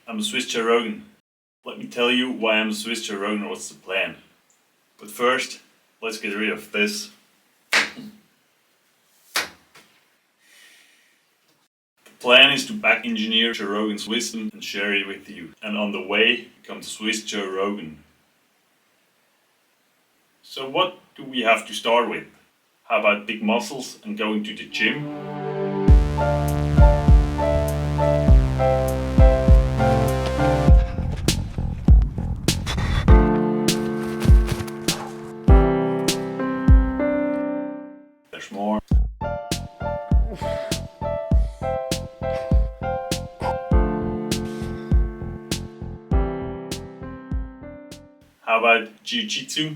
I'm a Swiss Rogan. Let me tell you why I'm a Swiss Rogan and what's the plan. But first, let's get rid of this. The plan is to back engineer Joe Rogan's wisdom and share it with you. And on the way, become the Swiss Joe Rogan. So what do we have to start with? How about big muscles and going to the gym? There's more. How about JiuJitsu?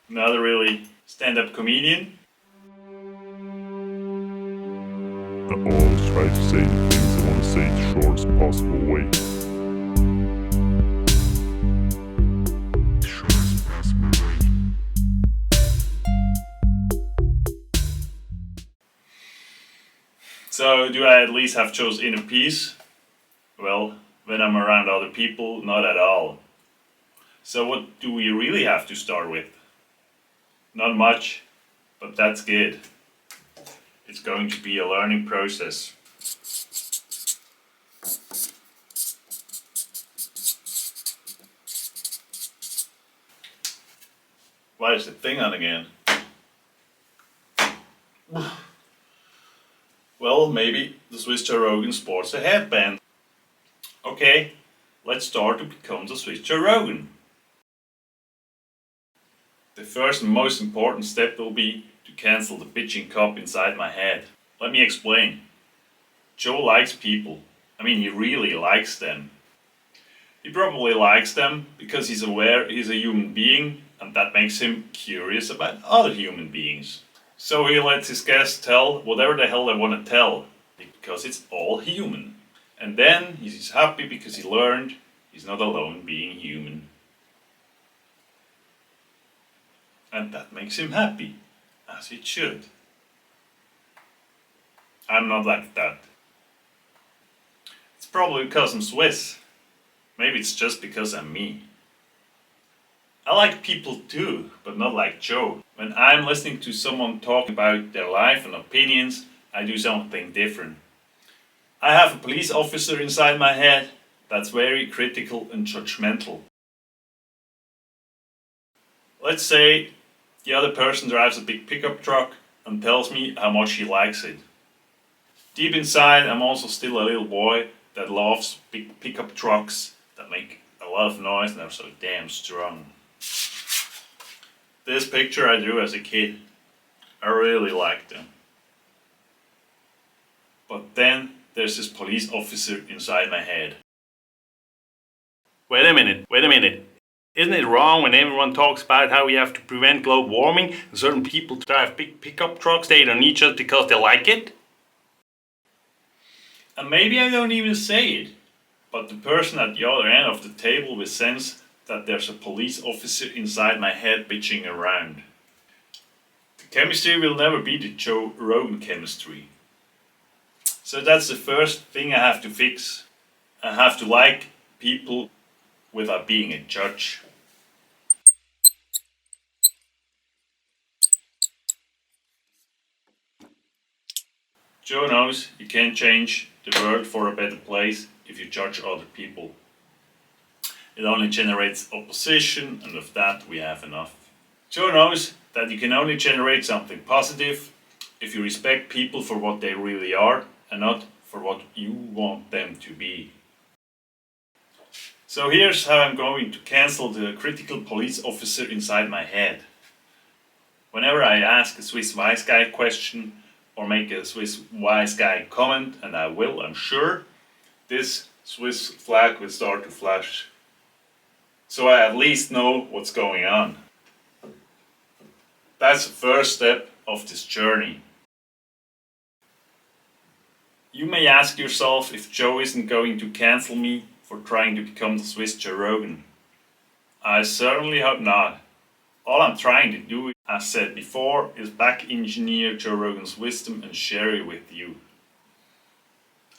Another really stand-up comedian. I always try to say the things I want to say the shortest possible way. So, do I at least have Joe's inner peace? Well, when I'm around other people, not at all. So what do we really have to start with? Not much, but that's good. It's going to be a learning process. Why is the thing on again? Well, maybe the Swiss Joe Rogan sports a headband. Okay, let's start to become the Swiss Joe Rogan. The first and most important step will be to cancel the bitching cop inside my head. Let me explain. Joe likes people. I mean, he really likes them. He probably likes them because he's aware he's a human being and that makes him curious about other human beings. So he lets his guests tell whatever the hell they want to tell because it's all human. And then he's happy because he learned he's not alone being human. And that makes him happy, as it should. I'm not like that. It's probably because I'm Swiss. Maybe it's just because I'm me. I like people too, but not like Joe. When I'm listening to someone talk about their life and opinions, I do something different. I have a police officer inside my head that's very critical and judgmental. Let's say the other person drives a big pickup truck and tells me how much he likes it. Deep inside, I'm also still a little boy that loves big pickup trucks that make a lot of noise and are so damn strong. This picture I drew as a kid, I really liked them. But then there's this police officer inside my head. Wait a minute. Isn't it wrong when everyone talks about how we have to prevent global warming and certain people drive big pickup trucks they don't need just because they like it? And maybe I don't even say it, but the person at the other end of the table will sense that there's a police officer inside my head bitching around. The chemistry will never be the Joe Rogan chemistry. So that's the first thing I have to fix. I have to like people without being a judge. Joe knows you can't change the world for a better place if you judge other people. It only generates opposition, and with that we have enough. Joe knows that you can only generate something positive if you respect people for what they really are and not for what you want them to be. So here's how I'm going to cancel the critical police officer inside my head. Whenever I ask a Swiss wise guy question or make a Swiss wise guy comment, and I will, I'm sure, this Swiss flag will start to flash. So I at least know what's going on. That's the first step of this journey. You may ask yourself if Joe isn't going to cancel me for trying to become the Swiss Joe Rogan. I certainly hope not. All I'm trying to do, as said before, is back engineer Joe Rogan's wisdom and share it with you.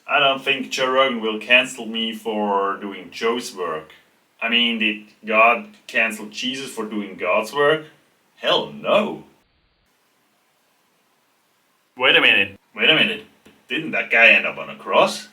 I don't think Joe Rogan will cancel me for doing Joe's work. I mean, did God cancel Jesus for doing God's work? Hell no. Wait a minute. Wait a minute. Didn't that guy end up on a cross?